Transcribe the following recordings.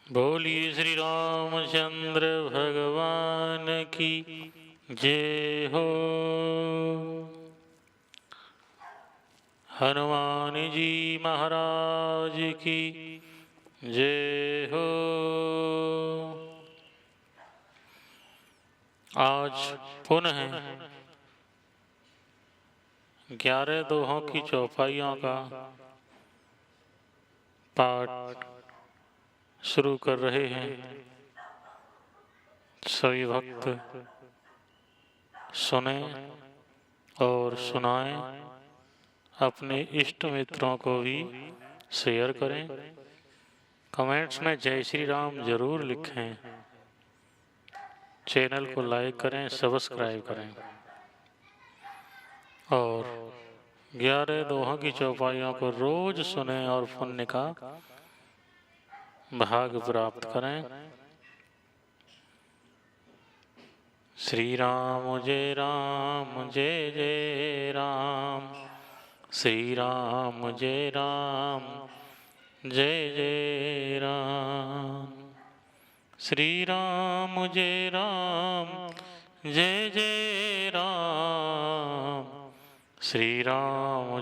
बोलिए श्री रामचंद्र भगवान की जय हो। हनुमान जी महाराज की जय हो। आज पुनः 11 दोहों की चौपाइयों का पाठ शुरू कर रहे हैं। सभी भक्त सुने और सुनाएं, अपने इष्ट मित्रों को भी शेयर करें। कमेंट्स में जय श्री राम जरूर लिखें। चैनल को लाइक करें, सब्सक्राइब करें और 11 दोहों की चौपाइयों को रोज सुने और पुण्य का भाग प्राप्त करें। श्री राम जय राम, श्री राम जय जय राम, श्री राम जय जय राम, श्री राम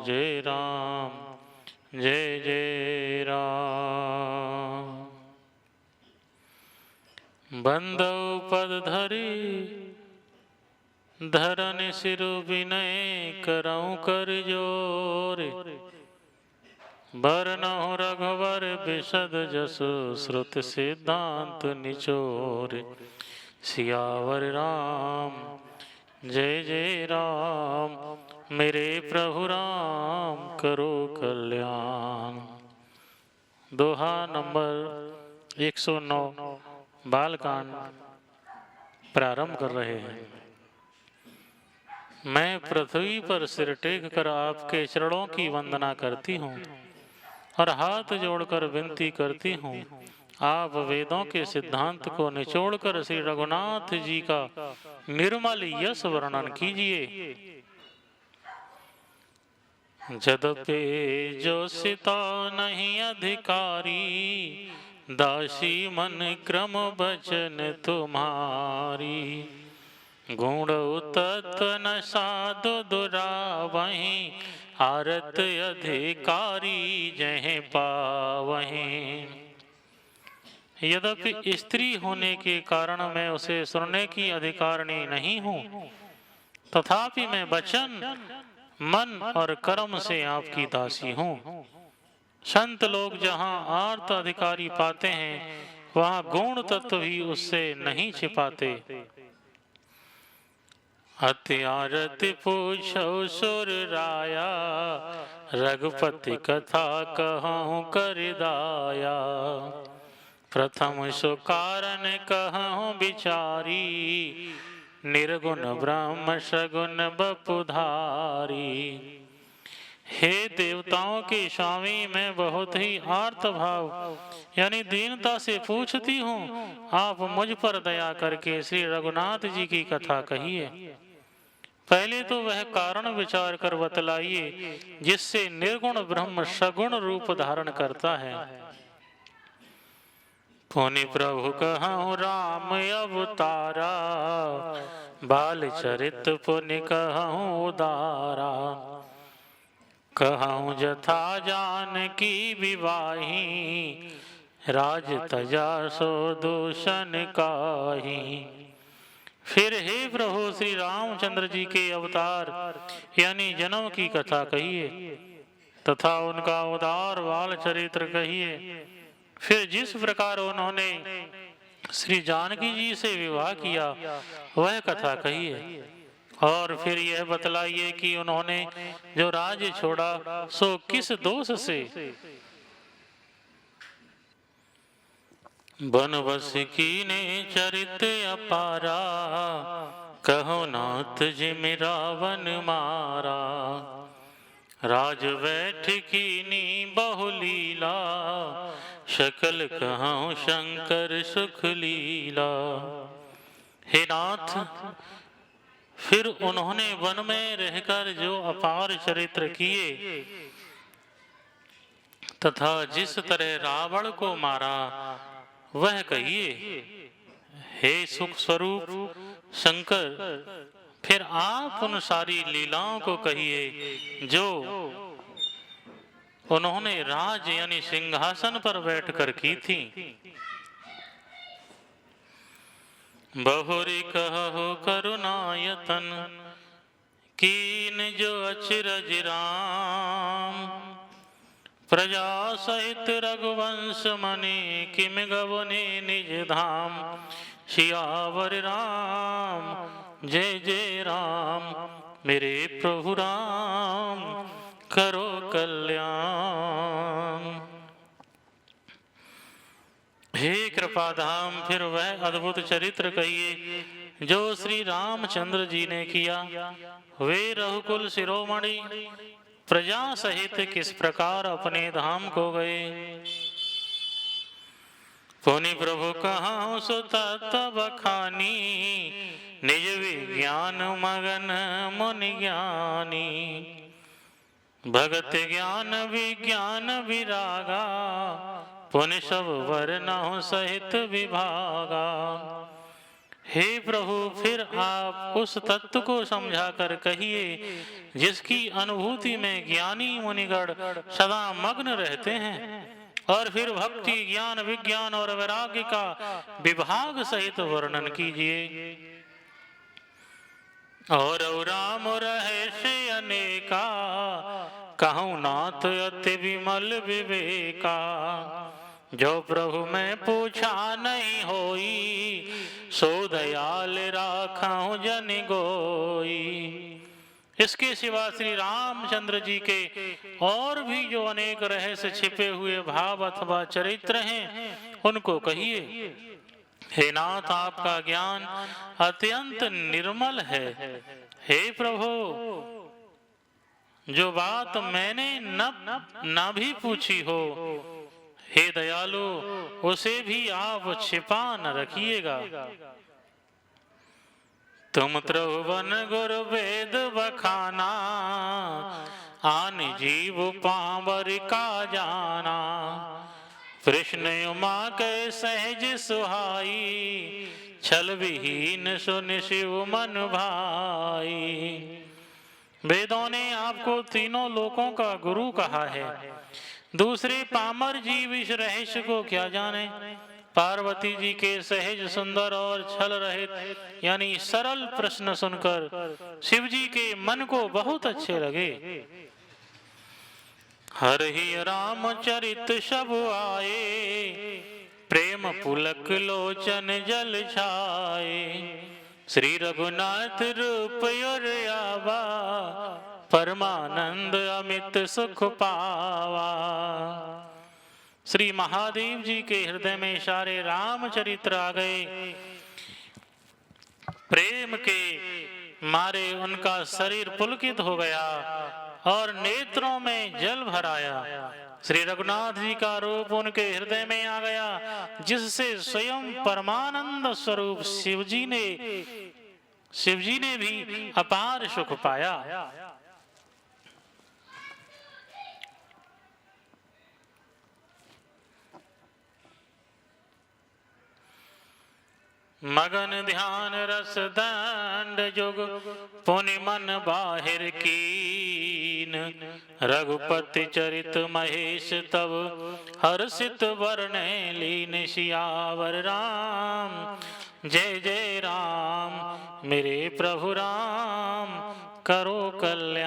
जय जय राम। बंदौ पद धरी धरन सिर विनय करऊं कर जोर, बरनहुँ रघुवर बिशद जसु श्रुत सिद्धांत निचोर। सियावर राम जय जय राम, मेरे प्रभु राम करो कल्याण। दोहा नंबर 109 बालकांड प्रारंभ कर रहे हैं। मैं पृथ्वी पर सिर टेक कर आपके चरणों की वंदना करती हूँ और हाथ जोड़कर विनती करती हूँ, आप वेदों के सिद्धांत को निचोड़कर श्री रघुनाथ जी का निर्मल यश वर्णन कीजिए। जदपि जो सिता नहीं अधिकारी, दासी मन क्रम बचन तुम्हारी। गुण तत्व न साधु दुरावहीं, आरत अधिकारी जह पावहीं। यद्यपि स्त्री होने के कारण मैं उसे सुनने की अधिकारिणी नहीं हूँ, तथापि मैं वचन मन और कर्म से आपकी दासी हूँ। संत लोग जहाँ आर्त अधिकारी पाते हैं, वहाँ गुण तत्व भी उससे नहीं छिपाते। अति आरति पूछो सुर राया, रघुपति कथा कहूँ कर दाया। प्रथम सो कारण कहूँ विचारी, निर्गुण ब्रह्म सगुण बपुधारी। हे देवताओं के स्वामी, मैं बहुत ही आर्त भाव यानी दीनता से पूछती हूँ, आप मुझ पर दया करके श्री रघुनाथ जी की कथा कहिए। पहले तो वह कारण विचार कर बतलाइए जिससे निर्गुण ब्रह्म सगुण रूप धारण करता है। पुनि प्रभु कहूँ राम अवतारा, बाल चरित पुनि कहूँ उदारा। कहूँ जथा जानकी विवाही, राज तजा सो दूषण काहि। फिर हे प्रभु श्री रामचंद्र जी के अवतार यानी जन्म की कथा कहिए तथा उनका उदार बाल चरित्र कहिए। फिर जिस प्रकार उन्होंने श्री जानकी जी से विवाह किया वह कथा कहिए। और फिर यह बतलाइए कि उन्होंने जो राज्य छोड़ा सो किस दोष से। बनवस कीने चरित अपारा, कहो नाथ जिमि रावण मारा। राज बैठ कीनी बहुलीला, सकल कहूँ शंकर सुख लीला। हे नाथ, फिर उन्होंने वन में रहकर जो अपार चरित्र किए तथा जिस तरह रावण को मारा वह कहिए। हे सुख स्वरूप शंकर, फिर आप उन सारी लीलाओं को कहिए जो उन्होंने राज यानी सिंहासन पर बैठकर की थी। बहुरी कहो करुणायतन, कीन जो अचरज राम। प्रजा सहित रघुवंश मनि, किम गवने निज धाम। सियावर राम जय जय राम, मेरे प्रभु राम करो कल्याण। हे कृपाधाम, फिर वह अद्भुत चरित्र कहिए जो श्री रामचंद्र जी ने किया। वे रघुकुल शिरोमणि प्रजा सहित किस प्रकार अपने धाम को गए। पुनि प्रभु कहाँ सो तब खानी, निज विज्ञान मगन मुनि ज्ञानी। भगत ज्ञान विज्ञान विरागा, पुनि सब वर्णों सहित विभागा। हे प्रभु, फिर आप उस तत्व को समझा कर कहिए जिसकी अनुभूति में ज्ञानी मुनिगण सदा मग्न रहते हैं, और फिर भक्ति ज्ञान विज्ञान और वैराग्य का विभाग सहित वर्णन कीजिए। और राम रहस्य अनेका, कहूँ नाथ अति विमल विवेका। जो प्रभु मैं पूछा नहीं होई, सो दयाल राखूं जन गोई। इसके सिवा श्री रामचंद्र जी के और भी जो अनेक रहस्य छिपे हुए भाव अथवा चरित्र हैं, उनको कहिए। हे नाथ, आपका ज्ञान अत्यंत निर्मल है। हे प्रभु, जो बात मैंने न भी पूछी हो, हे दयालु, उसे भी आप छिपा न रखिएगा। तुम त्रिभुवन गुरु वेद बखाना, आन जीव पावर का जाना। कृष्ण उमा के सहज सुहाई, छल विहीन सुन शिव मन भाई। वेदों ने आपको तीनों लोकों का गुरु कहा है, दूसरे पामर जीव इस रहस्य को क्या जाने। पार्वती जी के सहज सुंदर और छल रहित यानी सरल प्रश्न सुनकर शिव जी के मन को बहुत अच्छे लगे। हर ही रामचरित सब आए, प्रेम पुलक लोचन जल छाए। श्री रघुनाथ रूप और आवा, परमानंद अमित सुख पावा। श्री महादेव जी के हृदय में सारे रामचरित्र आ गए। प्रेम के मारे उनका शरीर पुलकित हो गया और नेत्रों में जल भर आया। श्री रघुनाथ जी का रूप उनके हृदय में आ गया, जिससे स्वयं परमानंद स्वरूप शिव जी ने भी अपार सुख पाया। मगन ध्यान रस दंड जुग, पुनि मन बाहिर कीन। रघुपति चरित महेश तब, हर्षित वर्णे लीन। सियावर राम जय जय राम, मेरे प्रभु राम करो कल्याण।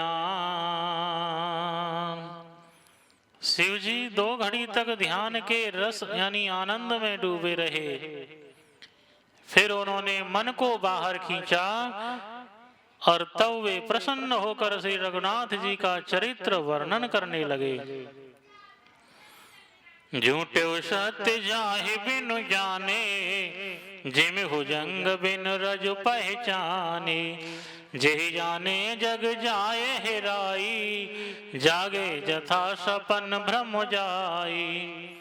शिव जी 2 घड़ी तक ध्यान के रस यानी आनंद में डूबे रहे। फिर उन्होंने मन को बाहर खींचा और तब वे प्रसन्न होकर श्री रघुनाथ जी का चरित्र वर्णन करने लगे। झूठे सत्य जाहि बिनु जाने, जिम भुजंग बिन रज पहचाने। जेहि जाने जग जाए हेराई, जागे जथा सपन भ्रम जाई।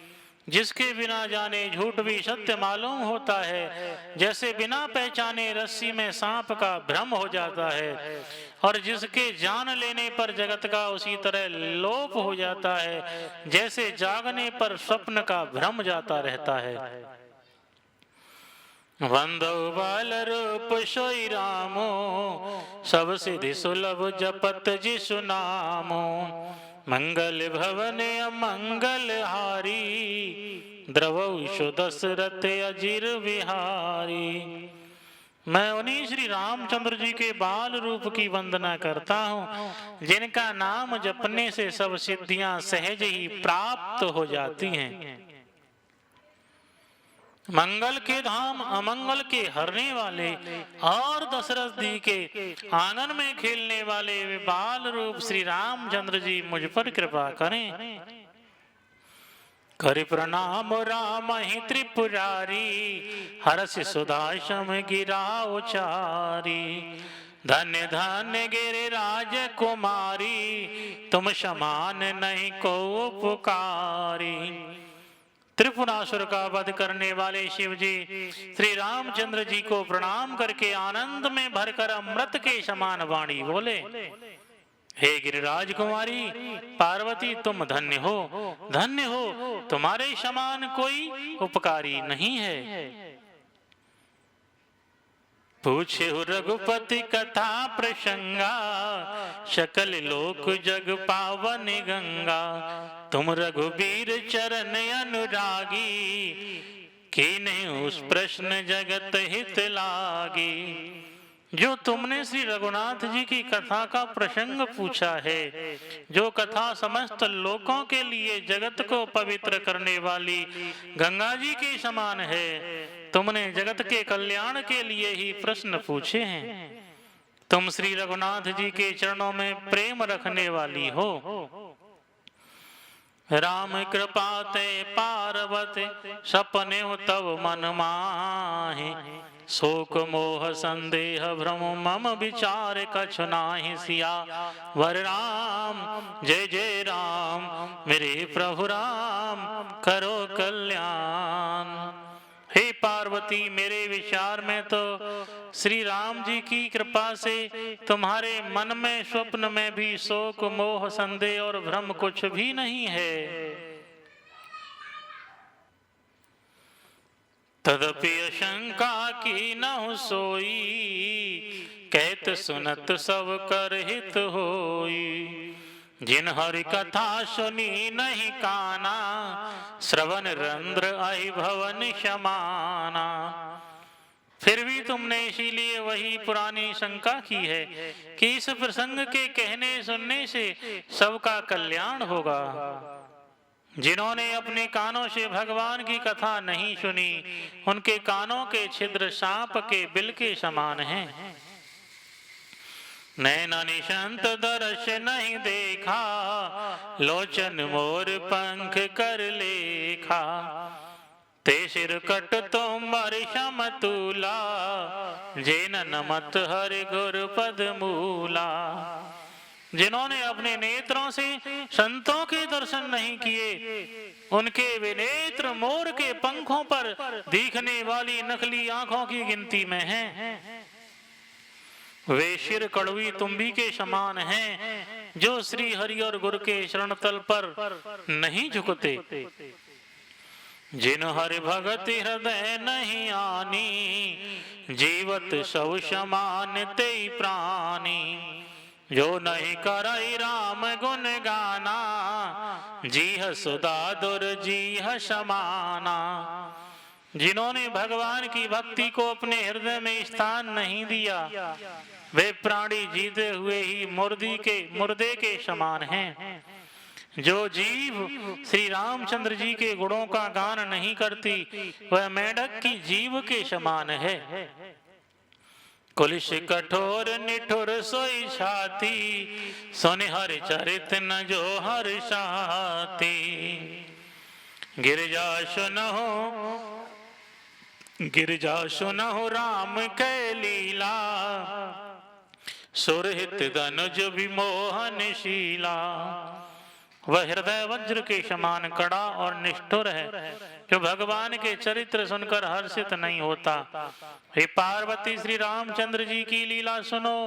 जिसके बिना जाने झूठ भी सत्य मालूम होता है, जैसे बिना पहचाने रस्सी में सांप का भ्रम हो जाता है, और जिसके जान लेने पर जगत का उसी तरह लोप हो जाता है, जैसे जागने पर स्वप्न का भ्रम जाता रहता है। वंदो बाल रूप सोई रामो, सब सिद्धि सुलभ जपत जिसु नामो। मंगल भवन अमंगल हारी, द्रवौ दशरथ अजिर बिहारी। मैं उन्हीं श्री रामचंद्र जी के बाल रूप की वंदना करता हूँ, जिनका नाम जपने से सब सिद्धियां सहज ही प्राप्त हो जाती हैं। मंगल के धाम अमंगल के हरने वाले और दशरथ जी के आंगन में खेलने वाले वे बाल रूप श्री रामचंद्र जी मुझ पर कृपा करें। करि प्रणाम राम ही त्रिपुरारी, हरसि सुदाशम गिरा उचारी। धन्य धन्य गिरिराज कुमारी, तुम समान नहीं को पुकारी। त्रिपुरासुर का वध करने वाले शिव जी श्री रामचंद्र जी को प्रणाम करके आनंद में भरकर अमृत के समान वाणी बोले, हे गिरिराज कुमारी पार्वती तुम धन्य हो, तुम्हारे समान कोई उपकारी नहीं है। पूछे रघुपति कथा प्रसंगा, सकल लोक जग पावन गंगा। तुम रघुबीर चरण अनुरागी, कीन्हे उस प्रश्न जगत हित लागी। जो तुमने श्री रघुनाथ जी की कथा का प्रसंग पूछा है, जो कथा समस्त लोकों के लिए जगत को पवित्र करने वाली गंगा जी के समान है, तुमने जगत के कल्याण के लिए ही प्रश्न पूछे हैं। तुम श्री रघुनाथ जी के चरणों में प्रेम रखने वाली हो। राम कृपा ते पार्वती, सपने तव मन माहि। शोक मोह संदेह भ्रम मम विचार कछु नाहि। सिया वर राम जय जय राम, मेरे प्रभु राम करो कल्याण। हे पार्वती मेरे विचार में तो श्री राम जी की कृपा से तुम्हारे मन में स्वप्न में भी शोक मोह संदेह और भ्रम कुछ भी नहीं है। तदपि शंका की न सोई, कहत सुनत सब कर हित होई। जिन हरि कथा सुनी नहीं काना, श्रवण रंध्र आई भवन समाना। फिर भी तुमने इसीलिए वही पुरानी शंका की है कि इस प्रसंग के कहने सुनने से सबका कल्याण होगा। जिन्होंने अपने कानों से भगवान की कथा नहीं सुनी, उनके कानों के छिद्र सांप के बिल के समान हैं। नैना निशंत दर्श नहीं देखा, लोचन मोर पंख कर लेखा। ते सिर कट तुमर समतूला, जेन नमत हरि गुर पद मूला। जिन्होंने अपने नेत्रों से संतों के दर्शन नहीं किए, उनके वे नेत्र मोर के पंखों पर दिखने वाली नकली आंखों की गिनती में हैं। वे सिर कड़वी तुम्बी के समान हैं, जो श्री हरि और गुरु के शरण तल पर नहीं झुकते। जिन हरि भगति हृदय नहीं आनी, जीवत सब समान ते प्राणी। जो नहीं करई राम गुण गाना, जीह सुधा दुर जीह समाना। जिन्होंने भगवान की भक्ति को अपने हृदय में स्थान नहीं दिया, वे प्राणी जीते हुए ही मुर्दे के समान हैं। जो जीव श्री रामचंद्र जी के गुणों का गान नहीं करती, वह मेढक की जीव के समान है। कुलिश कठोर निठुर सोई छाती, सुन हरि चरित न जो हर्षाती। गिरजा सुनहो राम कै लीला, सुरहित धनुज विमोहन शीला। वह हृदय वज्र के समान कड़ा और निष्ठुर है, जो भगवान के चरित्र सुनकर हर्षित नहीं होता। हे पार्वती श्री रामचंद्र जी की लीला सुनो,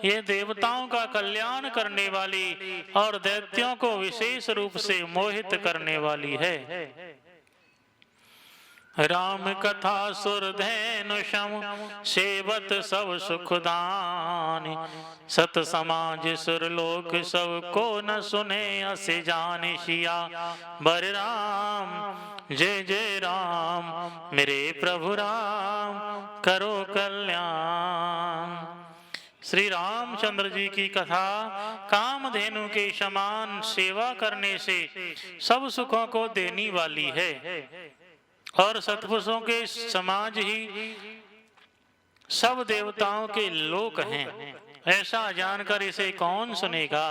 ये देवताओं का कल्याण करने वाली और दैत्यों को विशेष रूप से मोहित करने वाली है। राम कथा सुरधेनु सम सेवत सब सुखदान। सत समाज सुरलोक सब को न सुने असे जाने सिया बर राम। जय जय राम मेरे प्रभु राम करो कल्याण। श्री रामचंद्र जी की कथा कामधेनु के समान सेवा करने से सब सुखों को देने वाली है और सत्पुरुषों के समाज ही सब देवताओं के लोक हैं, ऐसा जानकर इसे कौन सुनेगा।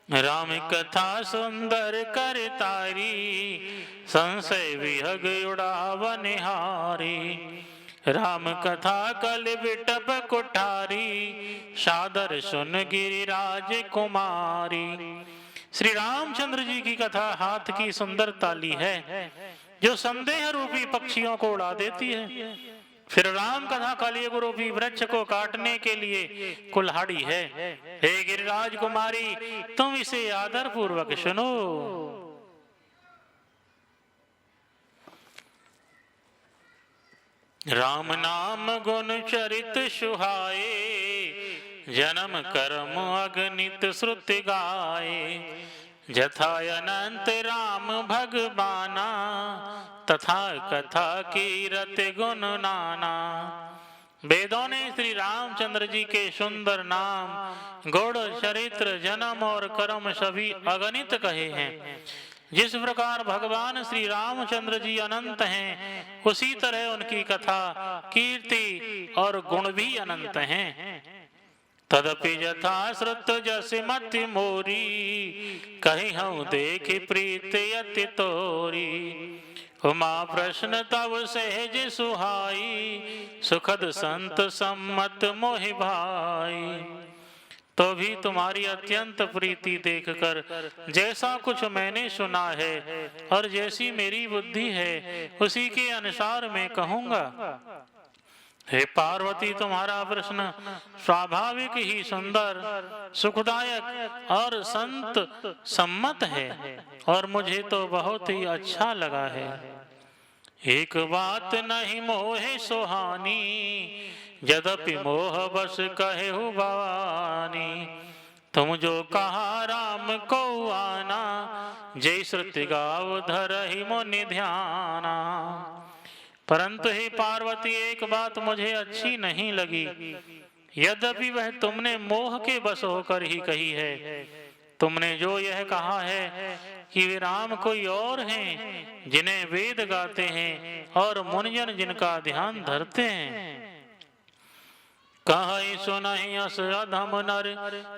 राम कथा सुंदर कर तारी संशय विहग उड़ावन हारी। राम कथा कल बिटप कुठारी सादर सुन गिरिराज कुमारी। श्री रामचंद्र जी की कथा हाथ की सुंदर ताली है जो संदेह रूपी पक्षियों को उड़ा देती है। फिर राम कथा कलयुग रूपी वृक्ष को काटने के लिए कुल्हाड़ी है। हे गिरिराज कुमारी तुम इसे आदर पूर्वक सुनो। राम नाम गुण चरित सुहाए जन्म कर्म अगणित श्रुति गाए। जथा अनंत राम भगवाना तथा कथा कीरत गुण नाना। वेदों ने श्री रामचंद्र जी के सुंदर नाम गुण चरित्र जन्म और कर्म सभी अगणित कहे हैं। जिस प्रकार भगवान श्री रामचंद्र जी अनंत हैं उसी तरह उनकी कथा कीर्ति और गुण भी अनंत हैं। तदपि यथा श्रुत जस मति मोरी कहीं हम देख प्रीत यति तोरी। उमा प्रश्न तब सहज सुहाई सुखद संत सम्मत मोहि भाई। तो भी तुम्हारी अत्यंत प्रीति देखकर जैसा कुछ मैंने सुना है और जैसी मेरी बुद्धि है उसी के अनुसार मैं कहूँगा। हे पार्वती तुम्हारा प्रश्न स्वाभाविक ही सुंदर सुखदायक और संत सम्मत है और मुझे तो बहुत ही अच्छा लगा है। एक बात नहीं मोहे सुहानी यद्यपि मोह बस कहे भवानी। तुम जो कहा राम को आना जय श्रुति गाव धरहि मुनि ध्याना। परंतु हे पार्वती एक बात मुझे अच्छी नहीं लगी यद्यपि वह तुमने मोह के बस होकर ही कही है। तुमने जो यह कहा है कि वे राम कोई और हैं जिन्हें वेद गाते हैं और मुनिजन जिनका ध्यान धरते हैं। कहीं सुनहि अस अधम नर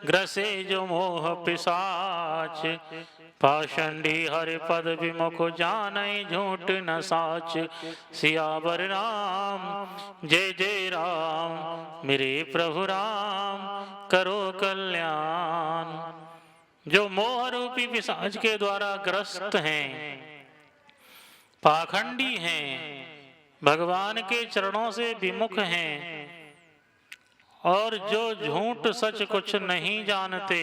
ग्रसे जो मोह पिशाच। पाषंडी हरि पद विमुख जानई झूठ न साच। सियावर राम जय जय राम मेरे प्रभु राम करो कल्याण। जो मोह रूपी पिशाच के द्वारा ग्रस्त हैं, पाखंडी हैं, भगवान के चरणों से विमुख हैं और जो झूठ सच कुछ नहीं जानते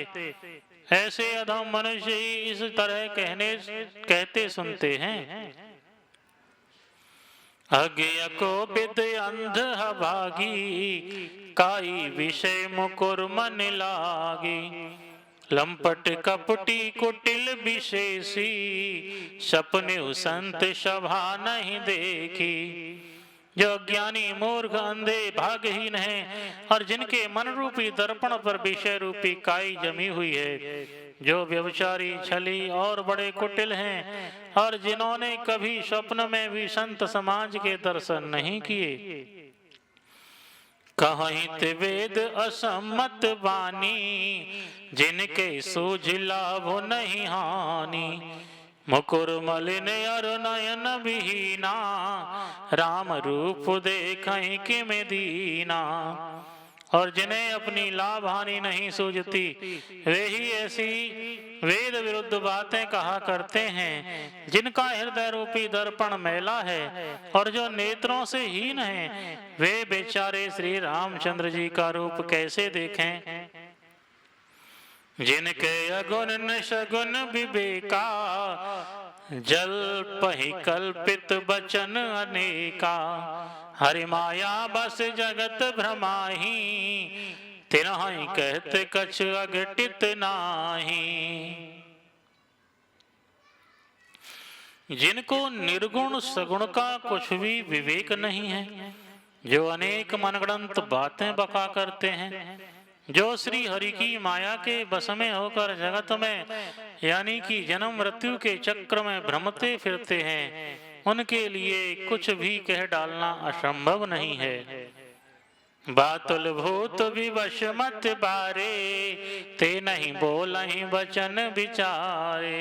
ऐसे अधम मनुष्य ही इस तरह कहते सुनते हैं। अज्ञ को विद अंध भागी काई विषय मुकुर मन लागी। लंपट कपटी कुटिल विशेषी सपने संत सभा नहीं देखी। जो अज्ञानी मूर्ख अंधे भागहीन हैं और जिनके मन रूपी दर्पण पर विषय रूपी काई जमी हुई है। जो व्यभिचारी छली और बड़े कुटिल हैं और जिन्होंने कभी स्वप्न में भी संत समाज के दर्शन नहीं किए। कहीं वेद असम्मत वाणी जिनके सूझ लाभ नहीं हानि। मुकुर मलिन अर नयन विहीना राम रूप देखहि किम दीना। और जिन्हें अपनी लाभ हानि नहीं सूझती वे ही ऐसी वेद विरुद्ध बातें कहा करते हैं जिनका हृदय रूपी दर्पण मैला है और जो नेत्रों से हीन हैं वे बेचारे श्री रामचंद्र जी का रूप कैसे देखें। जिनके अगुण न सगुण विवेका जल्पहि कल्पित बचन अनेका, हरि माया बस जगत भ्रमाही, तिन्हि कहत कछ अघटित नाही। जिनको निर्गुण सगुण का कुछ भी विवेक नहीं है, जो अनेक मनगढ़ंत बातें बका करते हैं, जो श्री हरि की माया के बस में होकर जगत में यानी कि जन्म मृत्यु के चक्र में भ्रमते फिरते हैं, उनके लिए कुछ भी कह डालना असंभव नहीं है। बातुल भूत विवश मत बारे, ते नहीं बोलहि वचन विचारे,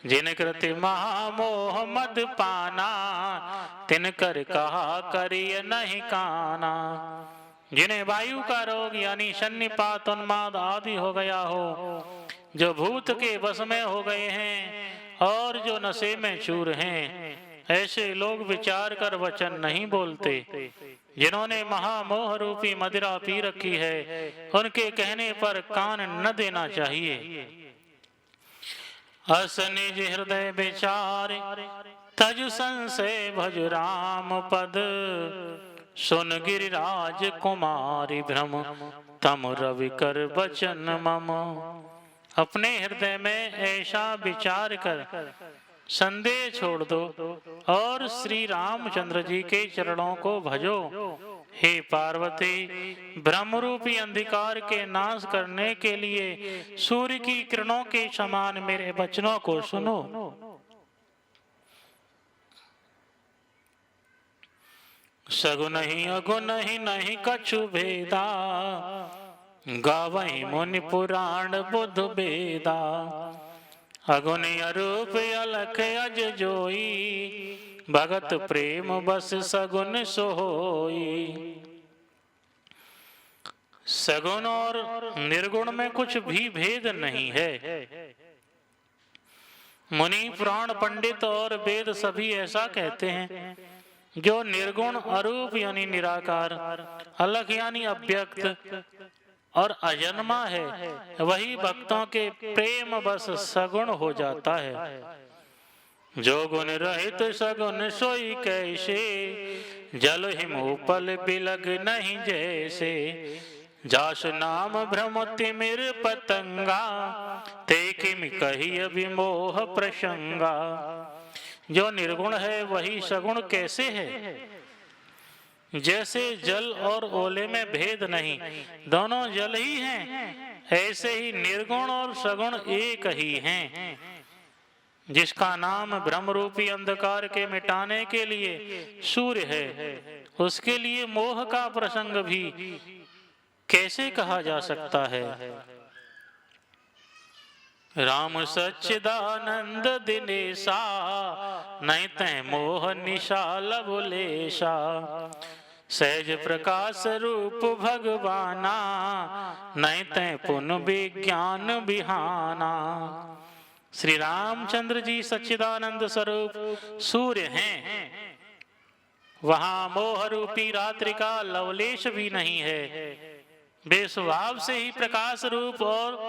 जिन कृति महामोह मद पाना, तिन कर कहा करिय नहीं काना। जिन्हें वायु का रोग यानी सन्निपात उन्माद आदि हो गया हो, जो भूत के वश में हो गए हैं और जो नशे में चूर हैं, ऐसे लोग विचार कर वचन नहीं बोलते। जिन्होंने महामोह रूपी मदिरा पी रखी है, उनके कहने पर कान न देना चाहिए। अस निज हृदय विचार, तज संशय भज राम पद, सुन गिरिराज कुमारी भ्रम, तम रवि कर बचन मम। अपने हृदय में ऐसा विचार कर संदेह छोड़ दो और श्री रामचंद्र जी के चरणों को भजो। हे पार्वती, ब्रह्मरूपी अंधकार के नाश करने के लिए सूर्य की किरणों के समान मेरे वचनों को सुनो। सगुन ही अगुन ही नहीं कछु भेदा, गावहि मुनि पुराण बुध बेदा। अगुन अरूप अलख अज जोई, भगत प्रेम बस सगुन सोई। सगुन और निर्गुण में कुछ भी भेद नहीं है। मुनि पुराण पंडित और वेद सभी ऐसा कहते हैं। जो निर्गुण अरूप यानी निराकार, अलग यानी अव्यक्त और अजन्मा है, वही भक्तों के प्रेम बस सगुण हो जाता है। जो गुण रहित सगुण सोई कैसे, जल हिमोपल बिलग नहीं जैसे। जास नाम भ्रम तिमिर पतंगा, ते किम कही विमोह प्रसंगा। जो निर्गुण है वही सगुण कैसे है? जैसे जल और ओले में भेद नहीं, दोनों जल ही हैं, ऐसे ही निर्गुण और सगुण एक ही हैं। जिसका नाम ब्रह्मरूपी अंधकार के मिटाने के लिए सूर्य है, उसके लिए मोह का प्रसंग भी कैसे कहा जा सकता है? राम सच्चिदानंद दिनेशा, नहीं तै मोह निशा लवलेशा। सहज प्रकाश रूप भगवाना, नहीं तै पुन विज्ञान बिहाना। श्री रामचंद्र जी सच्चिदानंद स्वरूप सूर्य हैं। वहां मोह रूपी रात्रि का लवलेश भी नहीं है। वे स्वभाव से ही प्रकाश रूप और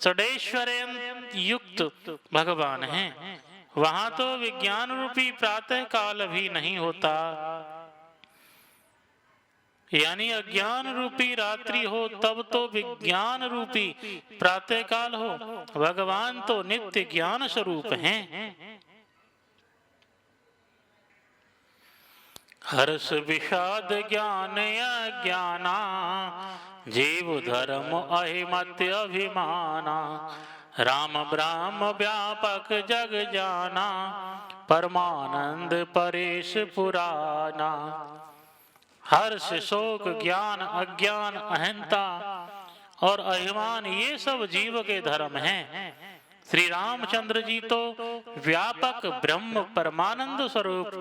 षडेश्वर्य युक्त भगवान हैं। वहां तो विज्ञान रूपी प्रातः काल भी नहीं होता, यानी अज्ञान रूपी रात्रि हो तब तो विज्ञान रूपी प्रातः काल हो। भगवान तो नित्य ज्ञान स्वरूप हैं। हर्ष विषाद ज्ञान अज्ञाना, जीव धर्म अहिमत्य अभिमाना। राम ब्रह्म व्यापक जग जाना, परमानंद परेश पुराना। हर्ष शोक ज्ञान अज्ञान अहंता और अभिमान ये सब जीव के धर्म हैं। श्री रामचंद्र जी तो व्यापक ब्रह्म परमानंद स्वरूप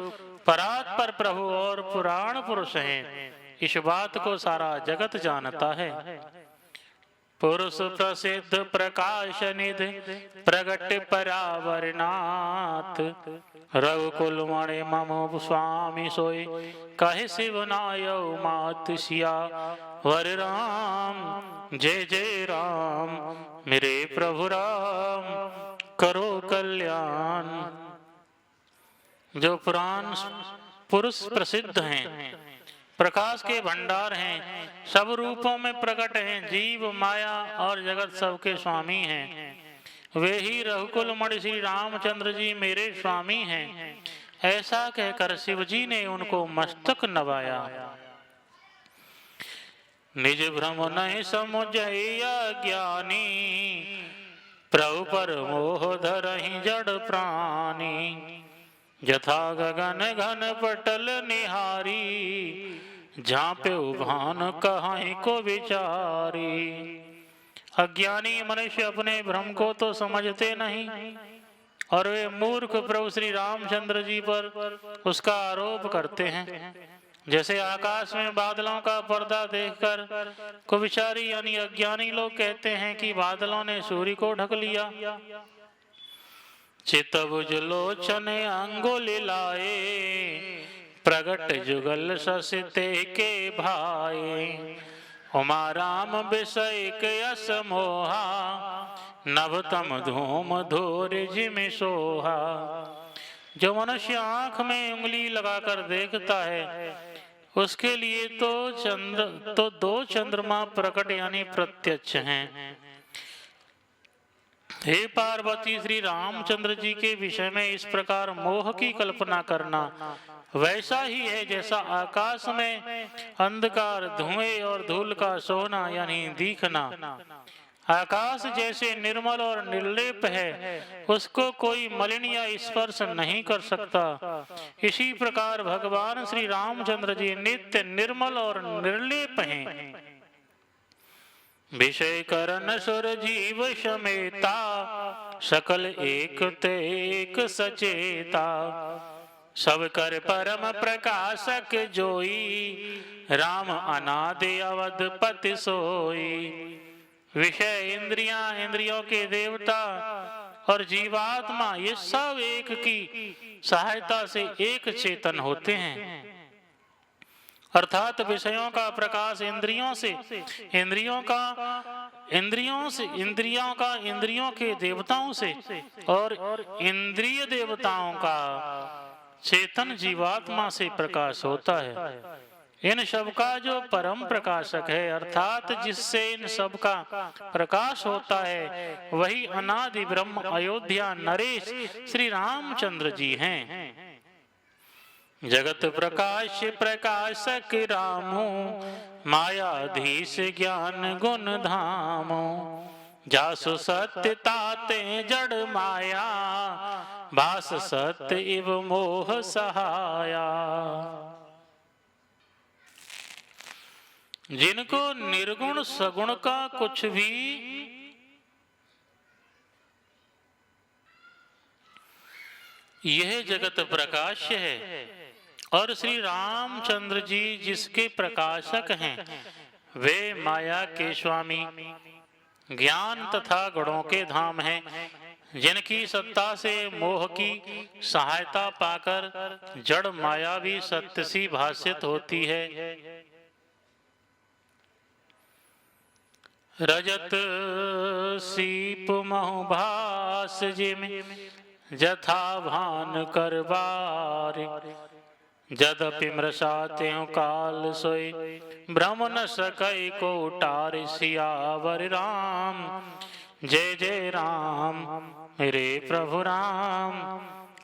परात्पर प्रभु और पुराण पुरुष हैं। इस बात को सारा जगत जानता है। पुरुष प्रसिद्ध प्रकाश निधि, प्रगट परावरनाथ। रघुकुल मणि मम स्वामी सोई, कहे शिव नायौ मात सिया। वर राम जय जय राम, मेरे प्रभु राम करो कल्याण। जो पुराण पुरुष प्रसिद्ध हैं, प्रकाश के भंडार हैं, सब रूपों में प्रकट हैं, जीव माया और जगत सबके स्वामी हैं, वे ही रघुकुल मणि श्री रामचंद्र जी मेरे स्वामी हैं। ऐसा कहकर शिव जी ने उनको मस्तक नवाया। निज भ्रम नहीं समुझैया ज्ञानी, प्रभु पर मोह धरहि जड़ प्राणी। यथा गगन घन पटल निहारी, झांपे भान कहीं को विचारी। अज्ञानी मनुष्य अपने भ्रम को तो समझते नहीं और वे मूर्ख प्रभु श्री रामचंद्र जी पर उसका आरोप करते हैं। जैसे आकाश में बादलों का पर्दा देखकर कुविचारी यानी अज्ञानी लोग कहते हैं कि बादलों ने सूर्य को ढक लिया। चितबुज लोचन अंगुली लाए, प्रगट जुगल ससिते के भाए। उमा राम विषय के यस मोहा, नभतम धूम धूर जिमि सोहा। जो मनुष्य आंख में उंगली लगाकर देखता है, उसके लिए तो दो चंद्रमा प्रकट यानी प्रत्यक्ष हैं। हे पार्वती, श्री रामचंद्र जी के विषय में इस प्रकार मोह की कल्पना करना वैसा ही है जैसा आकाश में अंधकार, धुएं और धूल का सोना यानी दिखना। आकाश जैसे निर्मल और निर्लेप है, उसको कोई मलिन या स्पर्श नहीं कर सकता। इसी प्रकार भगवान श्री रामचंद्र जी नित्य निर्मल और निर्लेप हैं। विषय करण सुर जीव समेता, सकल एक तेक सचेता। सब कर परम प्रकाशक जोई, राम अनादि अवधपति सोई। विषय इंद्रियां, इंद्रियों के देवता और जीवात्मा, ये सब एक की सहायता से एक चेतन होते हैं। अर्थात विषयों का प्रकाश इंद्रियों से, इंद्रियों का इंद्रियों के देवताओं से और इंद्रिय देवताओं का चेतन जीवात्मा से प्रकाश होता है। इन सब का जो परम प्रकाशक है, अर्थात जिससे इन सब का प्रकाश होता है, वही अनादि ब्रह्म अयोध्या नरेश श्री रामचंद्र जी हैं। जगत प्रकाश प्रकाशक रामो, मायाधीश ज्ञान गुण धामो। जासु सत्य ताते जड़ माया, भास सत्य इव मोह सहाया। जिनको निर्गुण सगुण का कुछ भी यह जगत प्रकाश्य है और श्री रामचंद्र जी जिसके प्रकाशक हैं, वे माया के स्वामी, ज्ञान तथा गुणों के धाम हैं। जिनकी सत्ता से मोह की सहायता पाकर जड़ माया भी सत्य सी भाषित होती है। रजत सीप महु भास जिमि, जथा भान करबार। जदपि मृषा त्यों काल सोई, भ्रम न सकई को टार। सियावर राम जय जय राम, मेरे प्रभु राम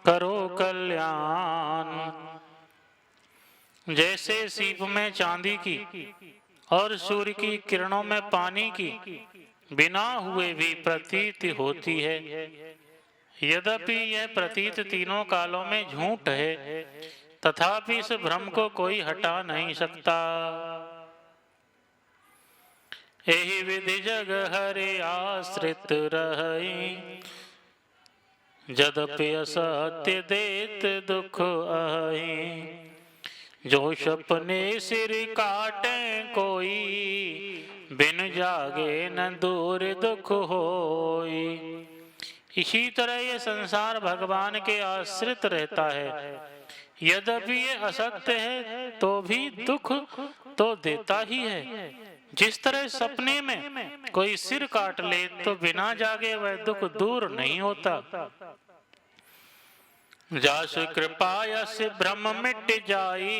करो कल्याण। जैसे सीप में चांदी की और सूर्य की किरणों में पानी की बिना हुए भी प्रतीत होती है, यद्यपि यह प्रतीत तीनों कालों में झूठ है, तथापि इस भ्रम को कोई हटा नहीं सकता। एहि विधि जग हरे आश्रित रही, जदपि असत्य देत दुख अहि। जो सपने सिर काटे कोई, बिन जागे न दूर दुख होई। इसी तरह ये संसार भगवान के आश्रित रहता है, यद्यपि ये असत्य है तो भी दुख तो देता ही है। जिस तरह सपने में कोई सिर काट ले तो बिना जागे वह दुख दूर नहीं होता। जासु कृपायस भ्रम मिट जाई,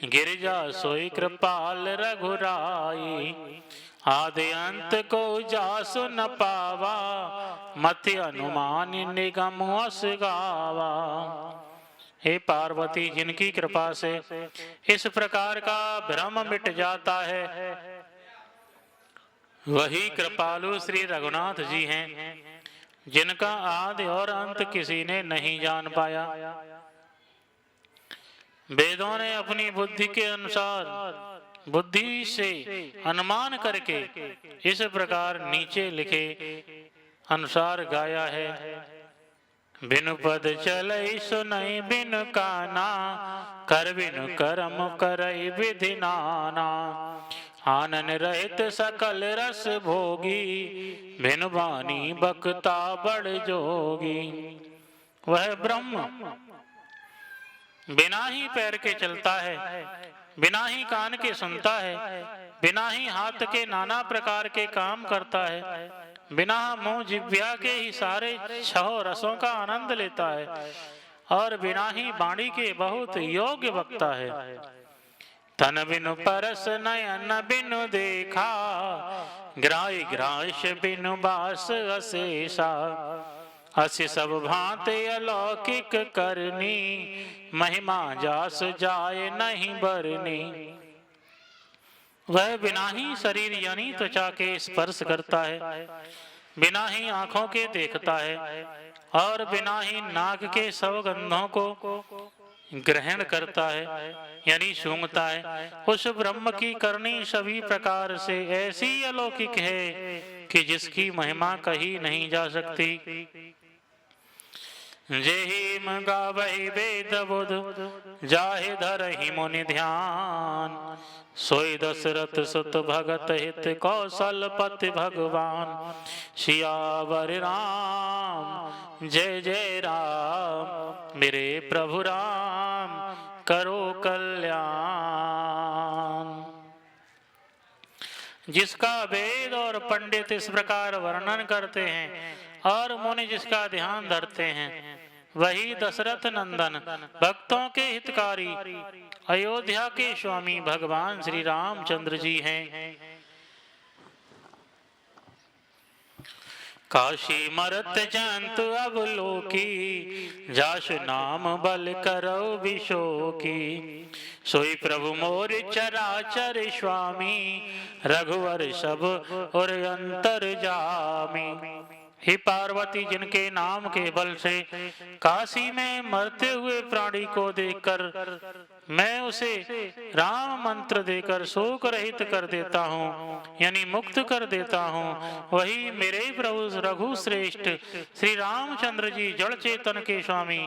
गिरिजा सोई कृपाल रघुराई। आदि अंत को जासु न पावा, मति अनुमान निगम अस गावा। हे पार्वती, जिनकी कृपा से इस प्रकार का भ्रम मिट जाता है, वही कृपालु श्री रघुनाथ जी हैं, जिनका आदि और अंत किसी ने नहीं जान पाया। वेदों ने अपनी बुद्धि के अनुसार, बुद्धि से अनुमान करके इस प्रकार नीचे लिखे अनुसार गाया है। बिनु पद चलई सुनई बिनु काना, कर बिनु करम करई विधि नाना। आनन रहित सकल रस भोगी, बिनु बानी बकता बड़ जोगी। वह ब्रह्म बिना ही पैर के चलता है, बिना ही कान के सुनता है, बिना ही हाथ के नाना प्रकार के काम करता है, बिना मुंह जिह्वा के ही सारे छह रसों का आनंद लेता है, और बिना ही वाणी के बहुत योग्य वक्ता है। तन बिनु परस नयन बिनु देखा, ग्राही ग्राश बिनु बास अशेषा। असि सब भांति अलौकिक करनी, महिमा जास जाए नहीं बरनी। वह बिना ही शरीर यानी त्वचा के स्पर्श करता है, बिना ही आंखों के देखता है, और बिना ही नाक के सब गंधों को ग्रहण करता है यानी सूंघता है। उस ब्रह्म की करनी सभी प्रकार से ऐसी अलौकिक है कि जिसकी महिमा कही नहीं जा सकती। जेहि म गावहि वेद बुध, जाहि धरहि मुनि ध्यान। सोई दशरथ सुत भगत हित, कौशलपति भगवान। सियावर राम जय जय राम, मेरे प्रभु राम करो कल्याण। जिसका वेद और पंडित इस प्रकार वर्णन करते हैं और मुनि जिसका ध्यान धरते हैं, वही दशरथ नंदन भक्तों के हितकारी अयोध्या के स्वामी भगवान श्री रामचंद्र जी हैं। काशी मरत जंत अवलोकी, जासु नाम बल करो विशोकी। सोई प्रभु मोर चराचर स्वामी, रघुवर सब और अंतर जामी। हे पार्वती, जिनके नाम के बल से काशी में मरते हुए प्राणी को देखकर मैं उसे राम मंत्र देकर शोक रहित कर देता हूँ यानी मुक्त कर देता हूँ, वही मेरे प्रभु रघु श्रेष्ठ श्री रामचंद्र जी जड़ चेतन के स्वामी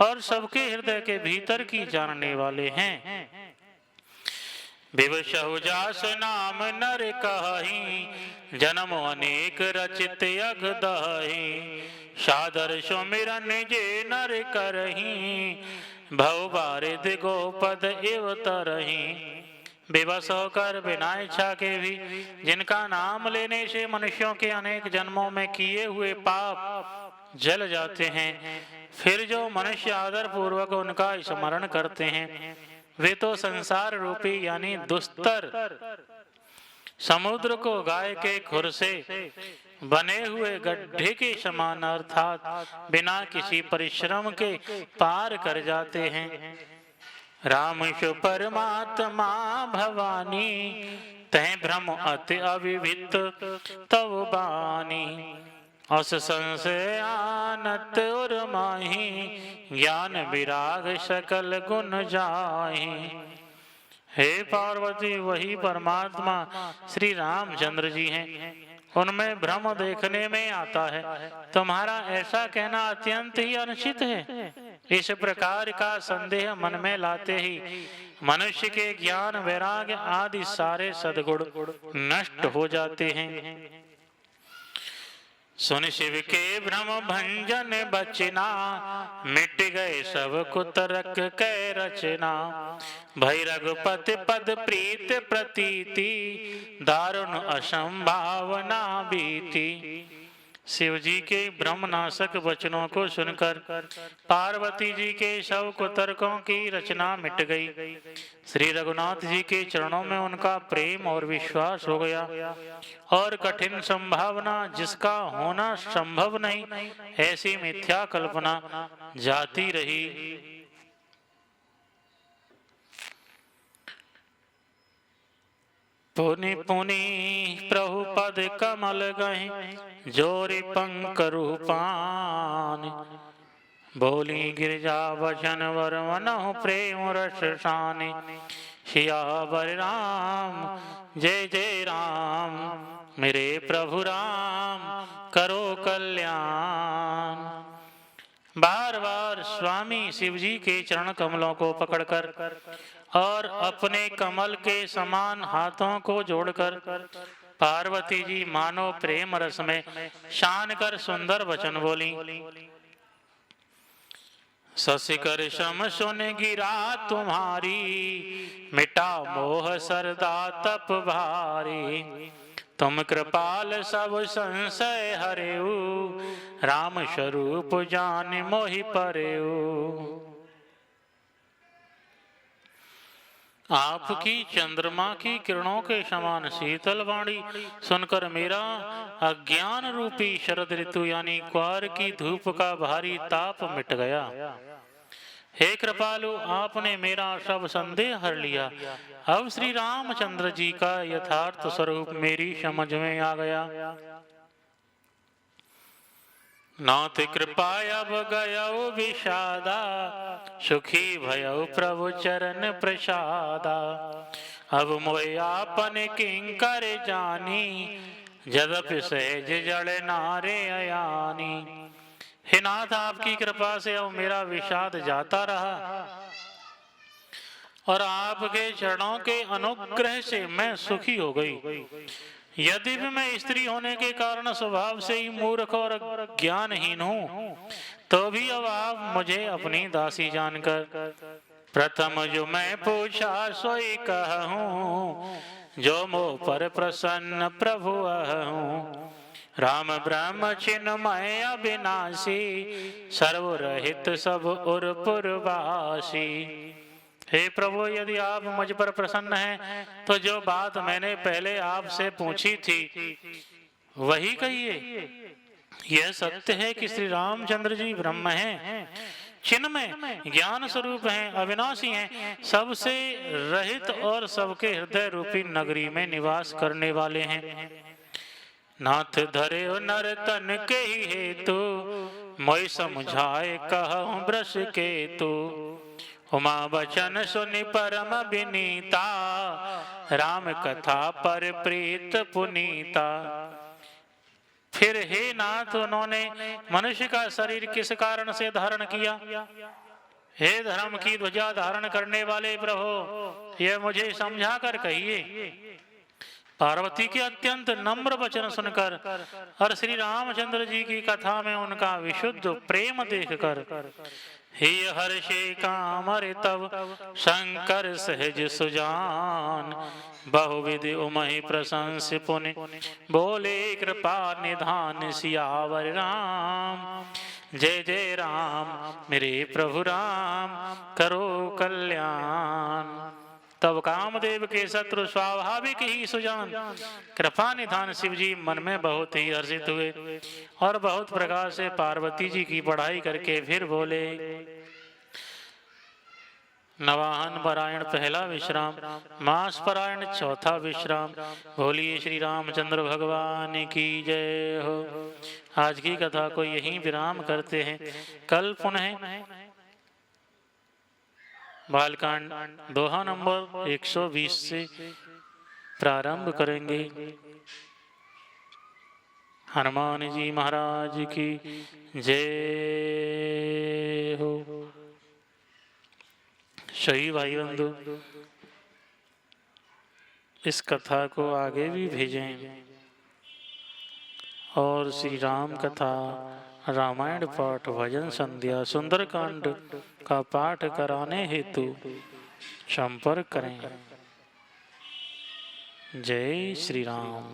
और सबके हृदय के भीतर की जानने वाले हैं। विवशहु जास नाम नर कहि, जन्म अनेक रचित अघ दहि। सादर सुमिरन जे नर करहि, भव बारिद गोपद एव तरहि। विवश होकर बिना इच्छा के भी जिनका नाम लेने से मनुष्यों के अनेक जन्मों में किए हुए पाप जल जाते हैं, फिर जो मनुष्य आदर पूर्वक उनका स्मरण करते हैं, वे तो संसार रूपी यानी दुस्तर समुद्र को गाय के खुर से बने हुए गड्ढे के समान अर्थात बिना किसी परिश्रम के पार कर जाते हैं। रामशु परमात्मा भवानी, तह भ्रम अति अविभित तव बानी। अस संशय आनत उर माही, ज्ञान विराग सकल गुण जाहि। हे पार्वती, वही परमात्मा श्री रामचंद्र जी हैं, उनमें भ्रम देखने में आता है। तुम्हारा ऐसा कहना अत्यंत ही अनुचित है। इस प्रकार का संदेह मन में लाते ही मनुष्य के ज्ञान वैराग्य आदि सारे सद्गुण नष्ट हो जाते हैं। सुन शिव के भ्रम भंजन बचना, मिट गए सब कुतरक कै रचना। भई रघुपति पद प्रीत प्रतीति, दारुण असंभावना बीती। शिव जी के ब्रह्मनाशक वचनों को सुनकर पार्वती जी के शव कुतर्कों की रचना मिट गई। श्री रघुनाथ जी के चरणों में उनका प्रेम और विश्वास हो गया और कठिन संभावना जिसका होना संभव नहीं, ऐसी मिथ्या कल्पना जाती रही। पुनि पुनि प्रभु पद कमल गए जोरि पंक रूपान। बोली गिरजा वचन वर मनहु प्रेम रस शानि। सियावर राम जय जय राम, मेरे प्रभु राम करो कल्याण। बार बार स्वामी शिव जी के चरण कमलों को पकड़कर और अपने कमल के समान हाथों को जोड़कर पार्वती जी मानो प्रेम रस में शान कर सुंदर वचन बोली। ससिकर श्रम सुन गिरा तुम्हारी, मिटा मोह सरदा तप भारी। तुम कृपाल सब संशय हरेऊ, राम स्वरूप जान मोहि परेऊ। आपकी चंद्रमा की किरणों के समान शीतल वाणी सुनकर मेरा अज्ञान रूपी शरद ऋतु यानी क्वार की धूप का भारी ताप मिट गया। हे कृपालु, आपने मेरा सब संदेह हर लिया। अब श्री रामचंद्र जी का यथार्थ स्वरूप मेरी समझ में आ गया। नाथ कृपा अब गयो विषादा, सुखी भयो प्रभु चरण प्रसादा। अब मोय आपन किंकर जानी, यद्यपि सहज जड़ नारे अयानी। हे नाथ, आपकी कृपा से अब मेरा विषाद जाता रहा और आपके चरणों के अनुग्रह से मैं सुखी हो गई। यदि भी मैं स्त्री होने के कारण स्वभाव से ही मूर्ख और ज्ञानहीन हूँ, तो भी अब आप मुझे अपनी दासी जानकर प्रथम जो मैं पूछा सोई कहूँ। जो मोह पर प्रसन्न प्रभु अहूँ, राम ब्रह्म चिन्मय अविनाशी। सर्वरहित सब उर पुरवासी। हे प्रभु, यदि आप मुझ पर प्रसन्न हैं तो जो बात मैंने पहले आपसे पूछी थी वही कहिए। यह सत्य है कि श्री रामचंद्र जी ब्रह्म हैं, चिन्मय ज्ञान स्वरूप हैं, अविनाशी हैं, सबसे रहित और सबके हृदय रूपी नगरी में निवास करने वाले हैं। नाथ धरे नर तन के ही हेतु, मोय समझाए कहूँ ब्रश केतु। उमा बचन सुनि परम विनीता, राम कथा पर प्रीत पुनीता। फिर हे नाथ, उन्होंने मनुष्य का शरीर किस कारण से धारण किया? हे धर्म की ध्वजा धारण करने वाले प्रभु, यह मुझे समझा कर कहिए। पार्वती के अत्यंत नम्र वचन सुनकर और श्री रामचंद्र जी की कथा में उनका विशुद्ध प्रेम देखकर हे हर्षे कामर तब शंकर सहज सुजान। बहुविधि उमहि प्रशंस पुनि, बोले कृपा निधान। सियावर राम जय जय राम, मेरे प्रभु राम करो कल्याण। तब कामदेव के शत्रु स्वाभाविक ही सुजान कृपा निधान शिव जी मन में बहुत ही हर्षित हुए और बहुत प्रकार से पार्वती जी की पढ़ाई करके फिर बोले। नवाहन पारायण पहला विश्राम, मास पारायण चौथा विश्राम। बोलिए श्री रामचंद्र भगवान की जय हो। आज की कथा को यहीं विराम करते हैं। कल पुनः बालकांड दोहा नंबर 120 से प्रारंभ करेंगे। हनुमान जी महाराज की जय हो। सही भाई बंधु, इस कथा को आगे भी भेजें और श्री राम कथा, रामायण पाठ, भजन संध्या, सुंदरकांड का पाठ कराने हेतु संपर्क करें। जय श्री राम।